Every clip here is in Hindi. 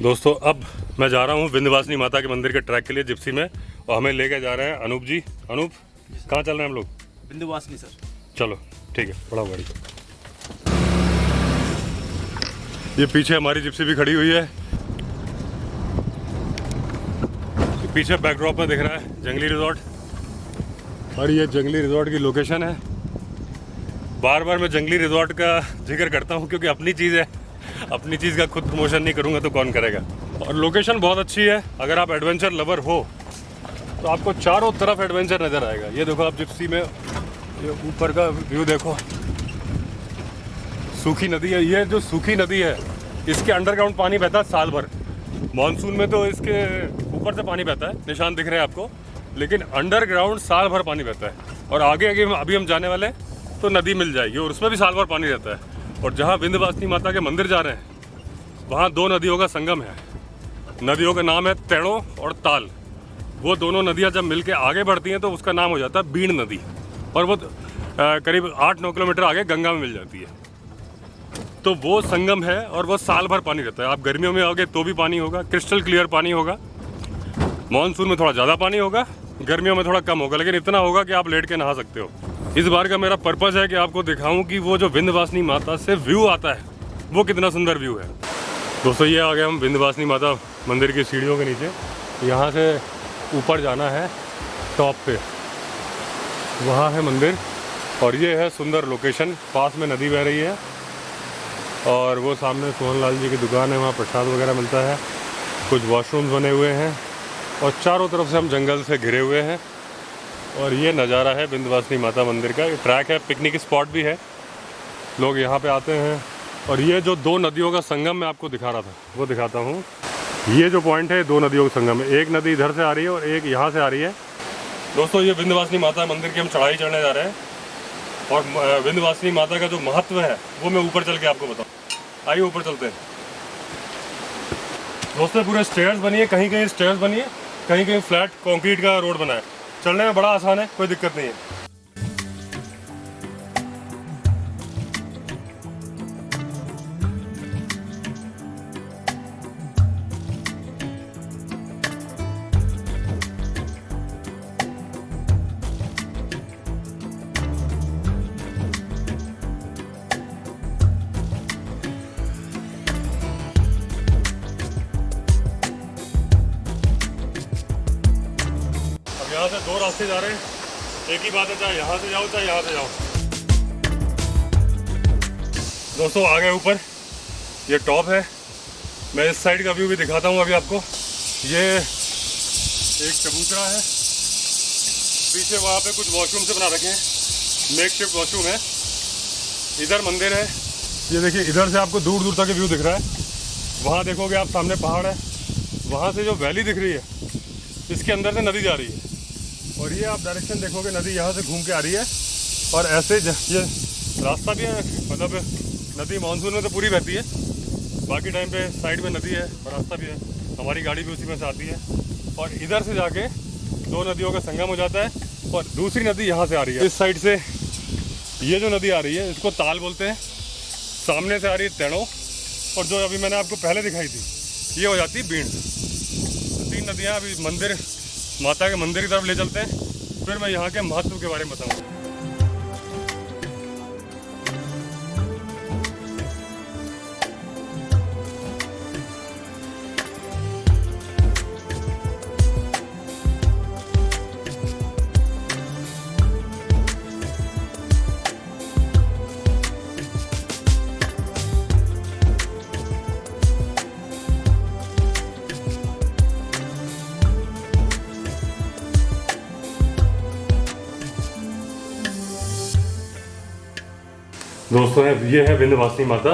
दोस्तों अब मैं जा रहा हूँ विंध्यवासिनी माता के मंदिर के ट्रैक के लिए जिप्सी में, और हमें लेके जा रहे हैं अनूप जी। अनूप, कहाँ चल रहे हैं हम लोग? विंध्यवासिनी सर। चलो ठीक है, बढ़ाओ गाड़ी। ये पीछे हमारी जिप्सी भी खड़ी हुई है। पीछे बैकड्रॉप में दिख रहा है जंगली रिजॉर्ट, और ये जंगली रिजॉर्ट की लोकेशन है। बार बार मैं जंगली रिजॉर्ट का जिक्र करता हूँ क्योंकि अपनी चीज़ है, अपनी चीज़ का खुद प्रमोशन नहीं करूँगा तो कौन करेगा। और लोकेशन बहुत अच्छी है, अगर आप एडवेंचर लवर हो तो आपको चारों तरफ एडवेंचर नज़र आएगा। ये देखो आप जिप्सी में, ये ऊपर का व्यू देखो, सूखी नदी है। ये जो सूखी नदी है इसके अंडरग्राउंड पानी बहता है साल भर। मानसून में तो इसके ऊपर से पानी बहता है, निशान दिख रहे हैं आपको, लेकिन अंडरग्राउंड साल भर पानी बहता है। और आगे आगे अभी हम जाने वाले हैं तो नदी मिल जाएगी और उसमें भी साल भर पानी रहता है। और जहाँ विंध्यवासिनी माता के मंदिर जा रहे हैं वहाँ दो नदियों का संगम है। नदियों का नाम है तेणो और ताल। वो दोनों नदियाँ जब मिलके आगे बढ़ती हैं तो उसका नाम हो जाता है बीण नदी, और वो करीब 8-9 किलोमीटर आगे गंगा में मिल जाती है। तो वो संगम है और वो साल भर पानी रहता है। आप गर्मियों में आओगे तो भी पानी होगा, क्रिस्टल क्लियर पानी होगा। मानसून में थोड़ा ज़्यादा पानी होगा, गर्मियों में थोड़ा कम होगा, लेकिन इतना होगा कि आप लेट के नहा सकते हो। इस बार का मेरा पर्पज़ है कि आपको दिखाऊं कि वो जो विंध्यवासिनी माता से व्यू आता है वो कितना सुंदर व्यू है। दोस्तों ये आ गए हम विंध्यवासिनी माता मंदिर की सीढ़ियों के नीचे। यहाँ से ऊपर जाना है टॉप पे, वहाँ है मंदिर, और ये है सुंदर लोकेशन। पास में नदी बह रही है और वो सामने सोहनलाल जी की दुकान है, वहाँ प्रसाद वगैरह मिलता है। कुछ वॉशरूम्स बने हुए हैं और चारों तरफ से हम जंगल से घिरे हुए हैं। और ये नज़ारा है विंध्यवासिनी माता मंदिर का। ये ट्रैक है, पिकनिक स्पॉट भी है, लोग यहाँ पे आते हैं। और ये जो दो नदियों का संगम मैं आपको दिखा रहा था वो दिखाता हूँ। ये जो पॉइंट है, दो नदियों का संगम है। एक नदी इधर से आ रही है और एक यहाँ से आ रही है। दोस्तों ये विंध्यवासिनी माता मंदिर की हम चढ़ाई चढ़ने जा रहे हैं, और विंध्यवासिनी माता का जो महत्व है वो मैं ऊपर चल के आपको बताऊँ। आइए ऊपर चलते हैं। दोस्तों पूरे स्टेयर्स बनी है, कहीं कहीं स्टेयर्स बनी है, कहीं कहीं फ्लैट कंक्रीट का रोड बना है। चलने में बड़ा आसान है, कोई दिक्कत नहीं है। यहाँ से दो रास्ते जा रहे हैं, एक ही बात है, चाहे यहाँ से जाओ चाहे यहाँ से जाओ। दोस्तों आ गए ऊपर, ये टॉप है। मैं इस साइड का व्यू भी दिखाता हूँ अभी आपको। ये एक चबूतरा है, पीछे वहाँ पे कुछ वॉशरूम से बना रखे हैं, मेकशिफ्ट वॉशरूम है। इधर मंदिर है। ये देखिए इधर से आपको दूर दूर तक व्यू दिख रहा है। वहाँ देखोगे आप सामने पहाड़ है, वहाँ से जो वैली दिख रही है इसके अंदर से नदी जा रही है। और ये आप डायरेक्शन देखोगे, नदी यहाँ से घूम के आ रही है। और ऐसे ये रास्ता भी है, मतलब नदी मानसून में तो पूरी बहती है, बाकी टाइम पे साइड में नदी है और रास्ता भी है। हमारी गाड़ी भी उसी में से आती है। और इधर से जाके दो नदियों का संगम हो जाता है, और दूसरी नदी यहाँ से आ रही है। इस साइड से ये जो नदी आ रही है इसको ताल बोलते हैं, सामने से आ रही है तेणो, और जो अभी मैंने आपको पहले दिखाई थी ये हो जाती है बीण। तो तीन नदियाँ अभी मंदिर, माता के मंदिर की तरफ ले चलते हैं, फिर मैं यहाँ के महत्व के बारे में बताऊँगा। दोस्तों ये है विंध्यवासिनी माता,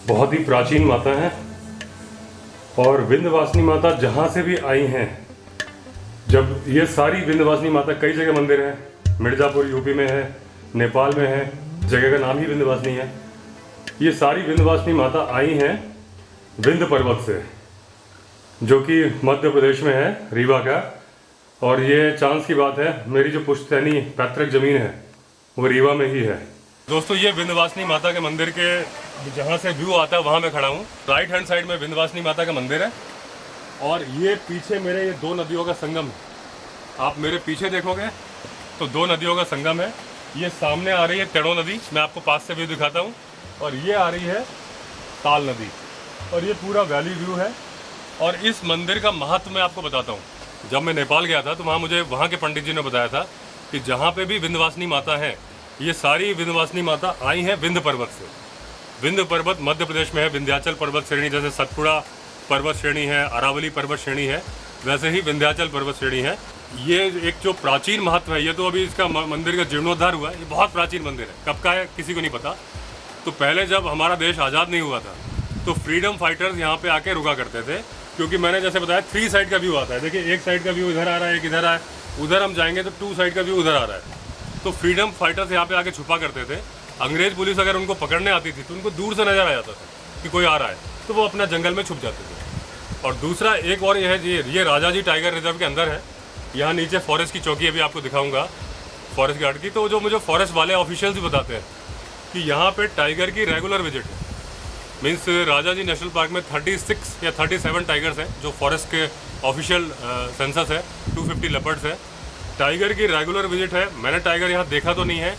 बहुत ही प्राचीन माता है। और विंध्यवासिनी माता जहाँ से भी आई हैं, जब ये सारी विंध्यवासिनी माता, कई जगह मंदिर है, मिर्ज़ापुर यूपी में है, नेपाल में है, जगह का नाम ही विंध्यवासिनी है। ये सारी विंध्यवासिनी माता आई हैं विंध्य पर्वत से, जो कि मध्य प्रदेश में है, रीवा का। और ये चांस की बात है, मेरी जो पुश्तैनी पैतृक ज़मीन है वो रीवा में ही है। दोस्तों ये विंध्यवासिनी माता के मंदिर के जहाँ से व्यू आता है वहाँ मैं खड़ा हूँ। राइट हैंड साइड में विंध्यवासिनी माता का मंदिर है और ये पीछे मेरे ये दो नदियों का संगम है। आप मेरे पीछे देखोगे तो दो नदियों का संगम है। ये सामने आ रही है टेढ़ो नदी, मैं आपको पास से व्यू दिखाता हूँ, और ये आ रही है ताल नदी, और ये पूरा वैली व्यू है। और इस मंदिर का महत्व मैं आपको बताता हूँ। जब मैं नेपाल गया था तो वहाँ मुझे वहाँ के पंडित जी ने बताया था कि जहाँ पे भी विंध्यवासिनी माता है, ये सारी विंध्यवासिनी माता आई हैं विंध्य पर्वत से। विंध्य पर्वत मध्य प्रदेश में है। विंध्याचल पर्वत श्रेणी जैसे सतपुड़ा पर्वत श्रेणी है, अरावली पर्वत श्रेणी है, वैसे ही विंध्याचल पर्वत श्रेणी है। ये एक जो प्राचीन महत्व है, ये तो अभी इसका मंदिर का जीर्णोद्धार हुआ है। ये बहुत प्राचीन मंदिर है, कब का है किसी को नहीं पता। तो पहले जब हमारा देश आज़ाद नहीं हुआ था तो फ्रीडम फाइटर्स यहाँ पे आके रुका करते थे, क्योंकि मैंने जैसे बताया 3 साइड का व्यू आता है। देखिए एक साइड का व्यू इधर आ रहा है, एक इधर है, उधर हम जाएंगे तो 2 साइड का व्यू उधर आ रहा है। तो फ्रीडम फाइटर्स यहाँ पे आके छुपा करते थे। अंग्रेज पुलिस अगर उनको पकड़ने आती थी तो उनको दूर से नजर आ जाता था कि कोई आ रहा है, तो वो अपना जंगल में छुप जाते थे। और दूसरा एक और ये है, ये राजा जी टाइगर रिजर्व के अंदर है। यहाँ नीचे फॉरेस्ट की चौकी अभी आपको दिखाऊंगा, फॉरेस्ट गार्ड की। तो जो मुझे फॉरेस्ट वाले ऑफिशियल्स भी बताते हैं कि यहाँ पे टाइगर की रेगुलर विजिट है। मीन्स राजा जी नेशनल पार्क में 36 या 37 टाइगर्स हैं, जो फॉरेस्ट के ऑफिशियल सेंसस है। 250 लेपर्ड्स है। टाइगर की रेगुलर विजिट है। मैंने टाइगर यहाँ देखा तो नहीं है,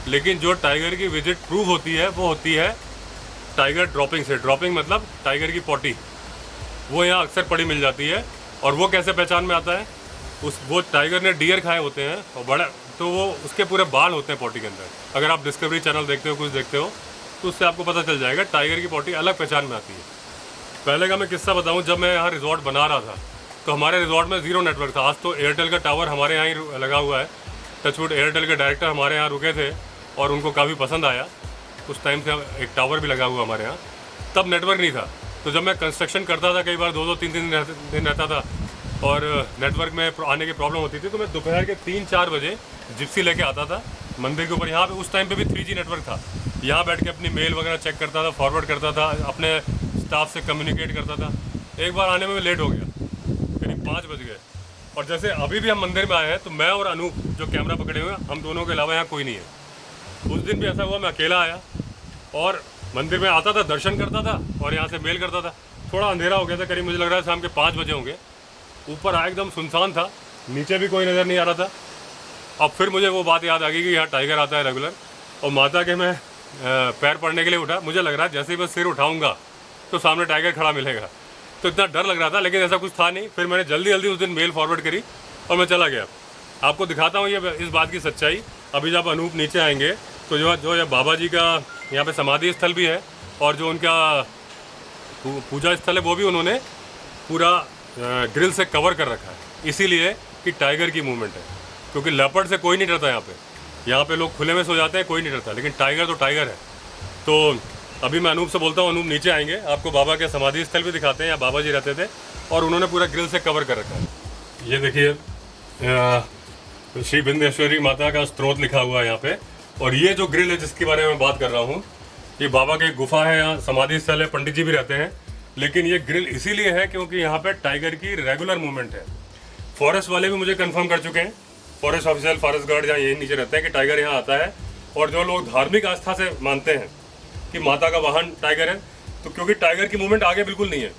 लेकिन जो टाइगर की विजिट प्रूव होती है वो होती है टाइगर ड्रॉपिंग से। ड्रॉपिंग मतलब टाइगर की पॉटी, वो यहाँ अक्सर पड़ी मिल जाती है। और वो कैसे पहचान में आता है, वो टाइगर ने डियर खाए होते हैं और बड़ा, तो वो उसके पूरे बाल होते हैं पॉटी के अंदर। अगर आप डिस्कवरी चैनल देखते हो, कुछ देखते हो, तो उससे आपको पता चल जाएगा टाइगर की पॉटी अलग पहचान में आती है। पहले का मैं किस्सा बताऊँ, जब मैं यहाँ रिजॉर्ट बना रहा था तो हमारे रिजॉर्ट में 0 नेटवर्क था। आज तो एयरटेल का टावर हमारे यहाँ ही लगा हुआ है। टचवुड एयरटेल के डायरेक्टर हमारे यहाँ रुके थे और उनको काफ़ी पसंद आया। उस टाइम से एक टावर भी लगा हुआ हमारे यहाँ, तब नेटवर्क नहीं था। तो जब मैं कंस्ट्रक्शन करता था, कई बार 2-2, 3-3 दिन रहता था और नेटवर्क में आने की प्रॉब्लम होती थी, तो मैं दोपहर के 3-4 बजे जिप्सी लेके आता था मंदिर के ऊपर। यहाँ पे उस टाइम पे भी 3G नेटवर्क था। यहाँ बैठ के अपनी मेल वगैरह चेक करता था, फॉरवर्ड करता था, अपने स्टाफ से कम्युनिकेट करता था। एक बार आने में लेट हो गया, करीब 5 बज गए। और जैसे अभी भी हम मंदिर में आए हैं तो मैं और अनूप जो कैमरा पकड़े हुए हैं, हम दोनों के अलावा यहाँ कोई नहीं है। उस दिन भी ऐसा हुआ, मैं अकेला आया और मंदिर में आता था, दर्शन करता था और यहाँ से मेल करता था। थोड़ा अंधेरा हो गया था, करीब मुझे लग रहा है शाम के 5 बजे होंगे। ऊपर आया एकदम सुनसान था, नीचे भी कोई नज़र नहीं आ रहा था। अब फिर मुझे वो बात याद आ गई कि यहाँ टाइगर आता है रेगुलर, और माता के मैं पैर पड़ने के लिए उठा। मुझे लग रहा है जैसे ही मैं सिर उठाऊंगा तो सामने टाइगर खड़ा मिलेगा, तो इतना डर लग रहा था, लेकिन ऐसा कुछ था नहीं। फिर मैंने जल्दी जल्दी उस दिन मेल फॉरवर्ड करी और मैं चला गया। आपको दिखाता हूँ ये इस बात की सच्चाई। अभी जब अनूप नीचे आएंगे तो जो बाबा जी का यहाँ पे समाधि स्थल भी है, और जो उनका पूजा स्थल है वो भी उन्होंने पूरा ग्रिल से कवर कर रखा है, इसीलिए कि टाइगर की मूवमेंट है। क्योंकि लेपर्ड से कोई नहीं डरता यहाँ पे लोग खुले में सो जाते हैं, कोई नहीं डरता, लेकिन टाइगर तो टाइगर है। तो अभी मैं अनूप से बोलता हूँ, अनूप नीचे आएंगे, आपको बाबा के समाधि स्थल भी दिखाते हैं। यहाँ बाबा जी रहते थे और उन्होंने पूरा ग्रिल से कवर कर रखा है। ये देखिए श्री विंध्येश्वरी माता का स्त्रोत लिखा हुआ है यहाँ पे। और ये जो ग्रिल है जिसके बारे में बात कर रहा हूँ, ये बाबा की गुफा है, यहाँ समाधि स्थल है, पंडित जी भी रहते हैं। लेकिन ये ग्रिल इसीलिए है क्योंकि यहाँ पे टाइगर की रेगुलर मूवमेंट है। फॉरेस्ट वाले भी मुझे कंफर्म कर चुके हैं, फॉरेस्ट ऑफिसर, फॉरेस्ट गार्ड जहाँ यही नीचे रहते हैं, कि टाइगर यहाँ आता है। और जो लोग धार्मिक आस्था से मानते हैं कि माता का वाहन टाइगर है, तो क्योंकि टाइगर की मूवमेंट आगे बिल्कुल नहीं है,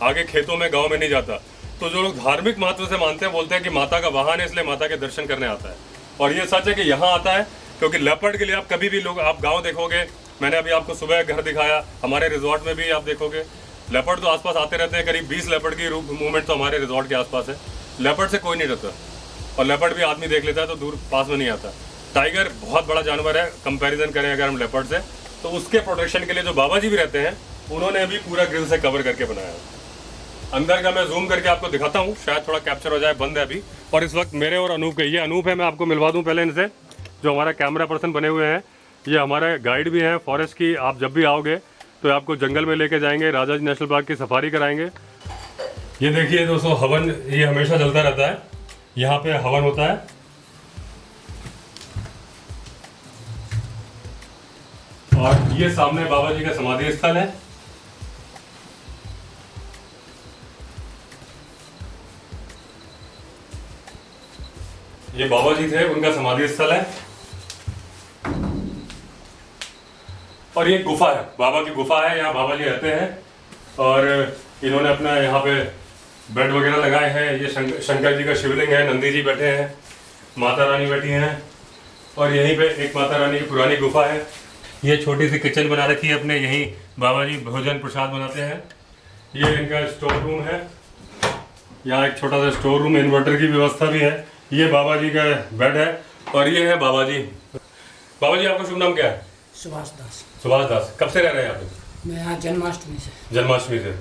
आगे खेतों में, गाँव में नहीं जाता, तो जो लोग धार्मिक महत्व से मानते हैं बोलते हैं कि माता का वाहन है, इसलिए माता के दर्शन करने आता है। और ये सच है कि यहाँ आता है, क्योंकि लेपर्ड के लिए आप कभी भी लोग, आप गाँव देखोगे, मैंने अभी आपको सुबह घर दिखाया, हमारे रिजॉर्ट में भी आप देखोगे लेपर्ड तो आसपास आते रहते हैं। करीब 20 लेपर्ड की मूवमेंट तो हमारे रिजॉर्ट के आसपास है। लेपर्ड से कोई नहीं डरता, और लेपर्ड भी आदमी देख लेता है तो दूर पास में नहीं आता। टाइगर बहुत बड़ा जानवर है, कंपैरिजन करें अगर हम लेपर्ड से, तो उसके प्रोटेक्शन के लिए जो बाबा जी भी रहते हैं, उन्होंने भी पूरा ग्रिल से कवर करके बनाया है। अंदर का मैं जूम करके आपको दिखाता हूँ, शायद थोड़ा कैप्चर हो जाए, बंद है अभी। और इस वक्त मेरे और अनूप के, ये अनूप है, मैं आपको मिलवा दूँ पहले इनसे, जो हमारा कैमरा पर्सन बने हुए हैं। ये हमारे गाइड भी हैं फॉरेस्ट की। आप जब भी आओगे तो आपको जंगल में लेके जाएंगे, राजा जी नेशनल पार्क की सफारी कराएंगे। ये देखिए दोस्तों, हवन ये हमेशा चलता रहता है, यहाँ पे हवन होता है। और ये सामने बाबा जी का समाधि स्थल है। ये बाबा जी थे, उनका समाधि स्थल है। और ये गुफा है, बाबा की गुफा है, यहाँ बाबा जी रहते हैं। और इन्होंने अपना यहाँ पे बेड वगैरह लगाए हैं। ये शंकर जी का शिवलिंग है, नंदी जी बैठे हैं, माता रानी बैठी हैं, और यहीं पे एक माता रानी की पुरानी गुफा है। ये छोटी सी किचन बना रखी है अपने, यहीं बाबा जी भोजन प्रसाद बनाते हैं। ये इनका स्टोर रूम है, यहाँ एक छोटा सा स्टोर रूम, इन्वर्टर की व्यवस्था भी है। ये बाबा जी का बेड है, और ये है बाबा जी। बाबा जी आपका शुभ नाम क्या है? सुभाष दास। सुभाष दास। कब से रह रहे हैं यहाँ पे? मैं यहाँ जन्माष्टमी से। जन्माष्टमी से।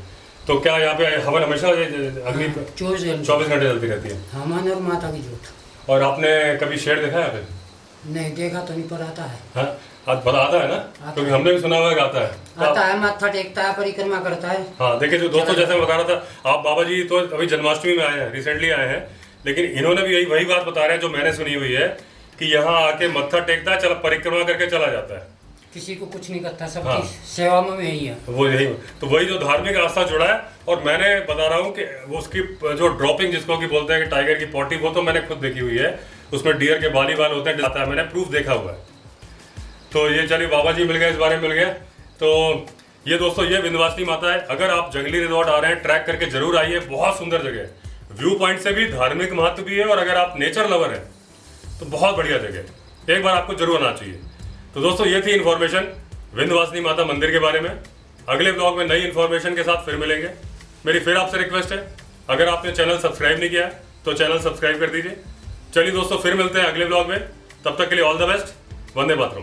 तो क्या यहाँ पे हवन हमेशा अग्नि 24 घंटे चलती रहती है? हवन और माता की जोत। और आपने कभी शेर देखा है यहाँ पे? नहीं देखा तो नहीं, पर आता है। हाँ, पता आता है ना, क्योंकि हमने भी सुना हुआ है कि आता है। आता है, माथा टेकता है, परिक्रमा करता है। हाँ देखिए जो दोस्तों, जैसे मैं बता रहा था, आप बाबा जी तो अभी जन्माष्टमी में आए हैं, रिसेंटली आए हैं, लेकिन इन्होंने भी वही बात बता रहे हैं जो मैंने सुनी हुई है कि यहाँ आके मत्था टेकता है, चला परिक्रमा करके चला जाता है, किसी को कुछ नहीं करता, सबकी हाँ। सेवा में यही है। वो यही, तो वही जो धार्मिक आस्था जुड़ा है। और मैंने बता रहा हूँ कि वो उसकी जो ड्रॉपिंग जिसको कि बोलते हैं कि टाइगर की पॉटी, वो तो मैंने खुद देखी हुई है, उसमें डियर के बाल होते हैं, जाता है, मैंने प्रूफ देखा हुआ है। तो ये चलिए बाबा जी मिल गए, इस बारे में मिल गया। तो ये दोस्तों, ये विंध्यवासिनी माता है। अगर आप जंगली रिजॉर्ट आ रहे हैं, ट्रैक करके जरूर आइए, बहुत सुंदर जगह है, व्यू पॉइंट से भी धार्मिक महत्व भी है, और अगर आप नेचर लवर हैं तो बहुत बढ़िया जगह है, एक बार आपको जरूर आना चाहिए। तो दोस्तों, ये थी इन्फॉर्मेशन विंध्यवासिनी माता मंदिर के बारे में। अगले ब्लॉग में नई इन्फॉर्मेशन के साथ फिर मिलेंगे। मेरी फिर आपसे रिक्वेस्ट है, अगर आपने चैनल सब्सक्राइब नहीं किया है तो चैनल सब्सक्राइब कर दीजिए। चलिए दोस्तों, फिर मिलते हैं अगले ब्लॉग में, तब तक के लिए all the best. Vande Mataram.